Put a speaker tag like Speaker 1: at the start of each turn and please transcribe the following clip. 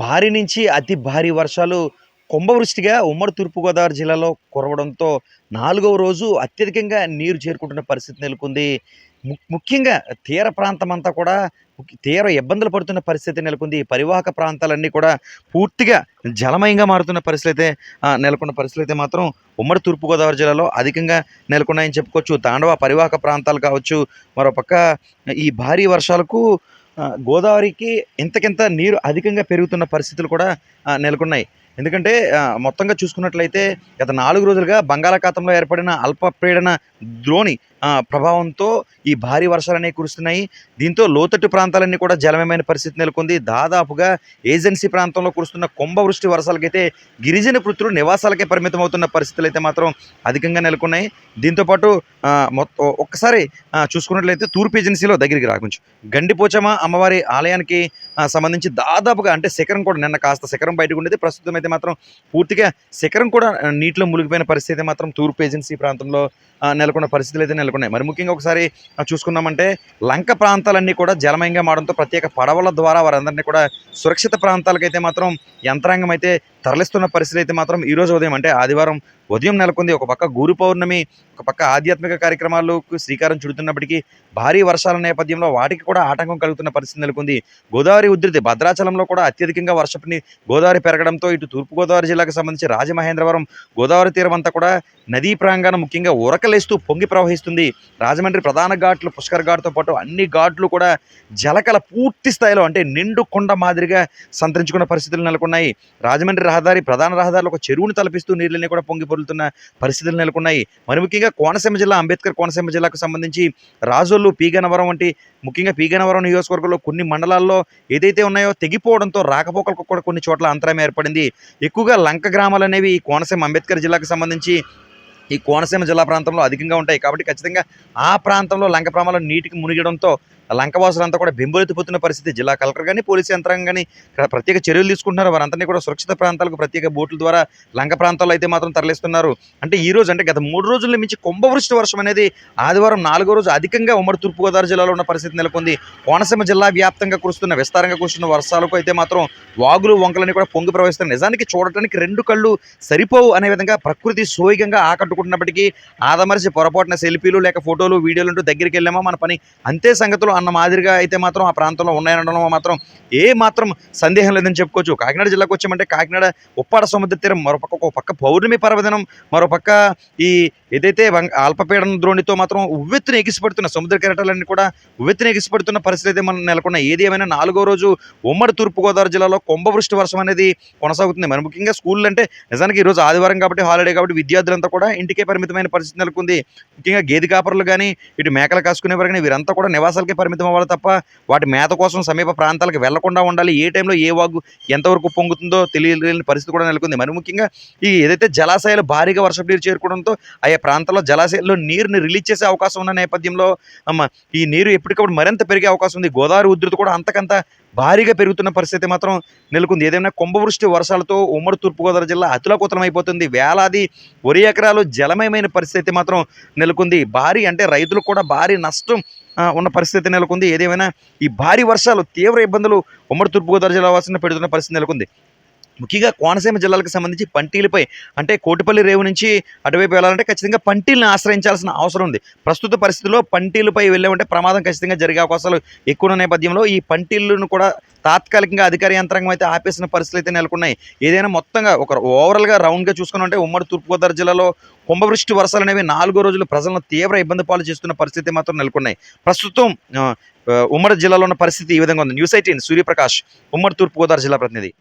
Speaker 1: భారీ నుంచి అతి భారీ వర్షాలు కుంభవృష్టిగా ఉమ్మడి తూర్పుగోదావరి జిల్లాలో కురవడంతో నాలుగవ రోజు అత్యధికంగా నీరు చేరుకుంటున్న పరిస్థితి నెలకొంది. ముఖ్యంగా తీర ప్రాంతం అంతా కూడా తీవ్ర ఇబ్బందులు పడుతున్న పరిస్థితి నెలకొంది. పరివాహక ప్రాంతాలన్నీ కూడా పూర్తిగా జలమయంగా మారుతున్న పరిస్థితి అయితే నెలకొన్న పరిస్థితులు అయితే మాత్రం ఉమ్మడి తూర్పుగోదావరి జిల్లాలో అధికంగా నెలకొన్నాయని చెప్పుకోవచ్చు. తాండవ పరివాహక ప్రాంతాలు కావచ్చు, మరోపక్క ఈ భారీ వర్షాలకు గోదావరికి ఇంతకింత నీరు అధికంగా పెరుగుతున్న పరిస్థితులు కూడా నెలకొన్నాయి. ఎందుకంటే మొత్తంగా చూసుకున్నట్లయితే గత 4 రోజులుగా బంగాళాఖాతంలో ఏర్పడిన అల్పపీడన ద్రోణి ప్రభావంతో ఈ భారీ వర్షాలనేవి కురుస్తున్నాయి. దీంతో లోతట్టు ప్రాంతాలన్నీ కూడా జలమయమైన పరిస్థితి నెలకొంది. దాదాపుగా ఏజెన్సీ ప్రాంతంలో కురుస్తున్న కుంభవృష్టి వర్షాలకైతే గిరిజన వృత్తులు నివాసాలకే పరిమితం అవుతున్న పరిస్థితులు అయితే మాత్రం అధికంగా నెలకొన్నాయి. దీంతోపాటు ఒక్కసారి చూసుకున్నట్లయితే తూర్పు ఏజెన్సీలో దగ్గరికి కొంచెం గండిపోచమ్మ అమ్మవారి ఆలయానికి సంబంధించి దాదాపుగా అంటే శిఖరం కూడా నిన్న కాస్త శిఖరం బయటకు ఉండేది. ప్రస్తుతం అయితే మాత్రం పూర్తిగా శిఖరం కూడా నీటిలో మునిగిపోయిన పరిస్థితి అయితే మాత్రం తూర్పు ఏజెన్సీ ప్రాంతంలో నెలకొన్న పరిస్థితులు అయితే నెలకొన్నాయి. మరి ముఖ్యంగా ఒకసారి చూసుకున్నామంటే లంక ప్రాంతాలన్నీ కూడా జలమయంగా మారడంతో ప్రత్యేక పడవల ద్వారా వారందరినీ కూడా సురక్షిత ప్రాంతాలకైతే మాత్రం యంత్రాంగం అయితే తరలిస్తున్న పరిస్థితి అయితే మాత్రం ఈరోజు ఉదయం అంటే ఆదివారం ఉదయం నెలకొంది. ఒక పక్క గురు పౌర్ణమి, ఒక పక్క ఆధ్యాత్మిక కార్యక్రమాలకు శ్రీకారం చుడుతున్నప్పటికీ భారీ వర్షాల నేపథ్యంలో వాటికి కూడా ఆటంకం కలుగుతున్న పరిస్థితి నెలకొంది. గోదావరి ఉధృతి భద్రాచలంలో కూడా అత్యధికంగా వర్షపు గోదావరి పెరగడంతో ఇటు తూర్పుగోదావరి జిల్లాకు సంబంధించి రాజమహేంద్రవరం గోదావరి తీరం అంతా కూడా నదీ ప్రాంగణం ముఖ్యంగా ఉరకలేస్తూ పొంగి ప్రవహిస్తుంది. రాజమండ్రి ప్రధాన ఘాట్లు పుష్కర్ ఘాట్తో పాటు అన్ని ఘాట్లు కూడా జలకల పూర్తి స్థాయిలో అంటే నిండు కొండ మాదిరిగా సంతరించుకున్న పరిస్థితులు నెలకొన్నాయి. రాజమండ్రి రహదారి ప్రధాన రహదారిలో ఒక చెరువును తలపిస్తూ నీళ్ళని కూడా పొంగి పొరులుతున్న పరిస్థితులు నెలకొన్నాయి. మరి ముఖ్యంగా కోనసీమ జిల్లా అంబేద్కర్ కోనసీమ జిల్లాకు సంబంధించి రాజోళ్ళు పీగనవరం వంటి ముఖ్యంగా పీగనవరం నియోజకవర్గంలో కొన్ని మండలాల్లో ఏదైతే ఉన్నాయో తెగిపోవడంతో రాకపోకలకు కూడా కొన్ని చోట్ల అంతరాయం ఏర్పడింది. ఎక్కువగా లంక గ్రామాలు అనేవి ఈ కోనసీమ అంబేద్కర్ జిల్లాకు సంబంధించి ఈ కోనసీమ జిల్లా ప్రాంతంలో అధికంగా ఉంటాయి. కాబట్టి ఖచ్చితంగా ఆ ప్రాంతంలో లంక ప్రాంతాల్లో నీటికి మునిగడంతో లంకవాసులంతా కూడా బెంబులెత్తిపోతున్న పరిస్థితి. జిల్లా కలెక్టర్ కానీ పోలీసు యంత్రాంగం కానీ ప్రత్యేక చర్యలు తీసుకుంటున్నారు. వారందరినీ కూడా సురక్షిత ప్రాంతాలకు ప్రత్యేక బోట్ల ద్వారా లంక ప్రాంతాల్లో అయితే మాత్రం తరలిస్తున్నారు. అంటే ఈ రోజు అంటే గత 3 రోజుల మించి కుంభవృష్టి వర్షం అనేది ఆదివారం 4వ రోజు అధికంగా ఉమ్మడి తూర్పుగోదావరి జిల్లాలో ఉన్న పరిస్థితి నెలకొంది. కోనసీమ జిల్లా వ్యాప్తంగా విస్తారంగా కురుస్తున్న వర్షాలకు అయితే మాత్రం వాగులు వంకలని కూడా పొంగి ప్రవహిస్తున్నాయి. నిజానికి చూడటానికి 2 కళ్ళు సరిపోవు అనే విధంగా ప్రకృతి సోయిగంగా ఆకట్టుకుంటున్నప్పటికీ ఆదమరిచి పొరపాటున సెల్ఫీలు లేక ఫోటోలు వీడియోలు అంటూ దగ్గరికి వెళ్ళామా మన పని అంతే సంగతులు అన్న మాదిరిగా అయితే మాత్రం ఆ ప్రాంతంలో ఉన్నాయనడంలో మాత్రం ఏ మాత్రం సందేహం లేదని చెప్పుకోవచ్చు. కాకినాడ జిల్లాకు వచ్చామంటే కాకినాడ ఉప్పాడ సముద్ర తీరం మరోపక్క ఒక పక్క పౌర్ణమి పర్వదినం, మరోపక్క ఈ ఏదైతే అల్పపీడన ద్రోణితో మాత్రం ఉవ్వెత్తున ఎగిసిపడుతున్న సముద్ర కెరటాలన్నీ కూడా ఉవ్వెత్తున ఎగిసిపడుతున్న పరిస్థితి అయితే మనం నెలకొన్నాయి. ఏది ఏమైనా 4వ రోజు ఉమ్మడి తూర్పుగోదావరి జిల్లాలో కుంభవృష్టి వర్షం అనేది కొనసాగుతుంది. మరి ముఖ్యంగా స్కూళ్ళు అంటే నిజానికి ఈరోజు ఆదివారం కాబట్టి హాలిడే కాబట్టి విద్యార్థులంతా కూడా ఇంటికే పరిమితమైన పరిస్థితి నెలకొంది. ముఖ్యంగా గేదె కాపరులు కానీ ఇటు మేకలు కాసుకునేవారు కానీ వీరంతా కూడా నివాసాలకే పరిమితం అవ్వాలి తప్ప వాటి మేత కోసం సమీప ప్రాంతాలకు వెళ్లకుండా ఉండాలి. ఏ టైంలో ఏ వాగు ఎంతవరకు పొంగుతుందో తెలియలేని పరిస్థితి కూడా నెలకొంది. మరి ముఖ్యంగా ఈ ఏదైతే జలాశయాలు భారీగా వర్షపు నీరు చేరుకోవడంతో ఆయా ప్రాంతాల్లో జలాశయాల్లో నీరుని రిలీజ్ చేసే అవకాశం ఉన్న నేపథ్యంలో ఈ నీరు ఎప్పటికప్పుడు మరింత పెరిగే అవకాశం ఉంది. గోదావరి ఉధృతి కూడా అంతకంత భారీగా పెరుగుతున్న పరిస్థితి మాత్రం నెలకొంది. ఏదైనా కుంభవృష్టి వర్షాలతో ఉమ్మడి తూర్పుగోదావరి జిల్లా అతులాకుతలమైపోతుంది. వేలాది వరి ఎకరాలు జలమయమైన పరిస్థితి మాత్రం నెలకొంది. భారీ అంటే రైతులకు కూడా భారీ నష్టం ఉన్న పరిస్థితి నెలకొంది. ఏదేమైనా ఈ భారీ వర్షాలు తీవ్ర ఇబ్బందులు ఉమ్మడి తూర్పుగోదావరి జిల్లా వాసులను పెడుతున్న పరిస్థితి నెలకొంది. ముఖ్యంగా కోనసీమ జిల్లాలకు సంబంధించి పంటీలపై అంటే కోటిపల్లి రేవు నుంచి అటువైపు వెళ్ళాలంటే ఖచ్చితంగా పంటీలను ఆశ్రయించాల్సిన అవసరం ఉంది. ప్రస్తుత పరిస్థితుల్లో పంటీలపై వెళ్ళామంటే ప్రమాదం ఖచ్చితంగా జరిగే అవకాశాలు ఎక్కువ ఉన్న నేపథ్యంలో ఈ పంటీలను కూడా తాత్కాలికంగా అధికార యంత్రాంగం అయితే ఆపేసిన పరిస్థితులు అయితే నెలకొన్నాయి. ఏదైనా మొత్తంగా ఒక ఓవరాల్గా రౌండ్గా చూసుకుని ఉమ్మడి తూర్పుగోదావరి జిల్లాలో కుంభవృష్టి వర్షాలు అనేవి 4 రోజులు ప్రజలను తీవ్ర ఇబ్బంది పాలు చేస్తున్న పరిస్థితి మాత్రం నెలకొన్నాయి. ప్రస్తుతం ఉమ్మడి జిల్లాలో ఉన్న పరిస్థితి ఈ విధంగా ఉంది. న్యూస్ 18 సూర్యప్రకాష్, ఉమ్మడి తూర్పుగోదావరి జిల్లా ప్రతినిధి.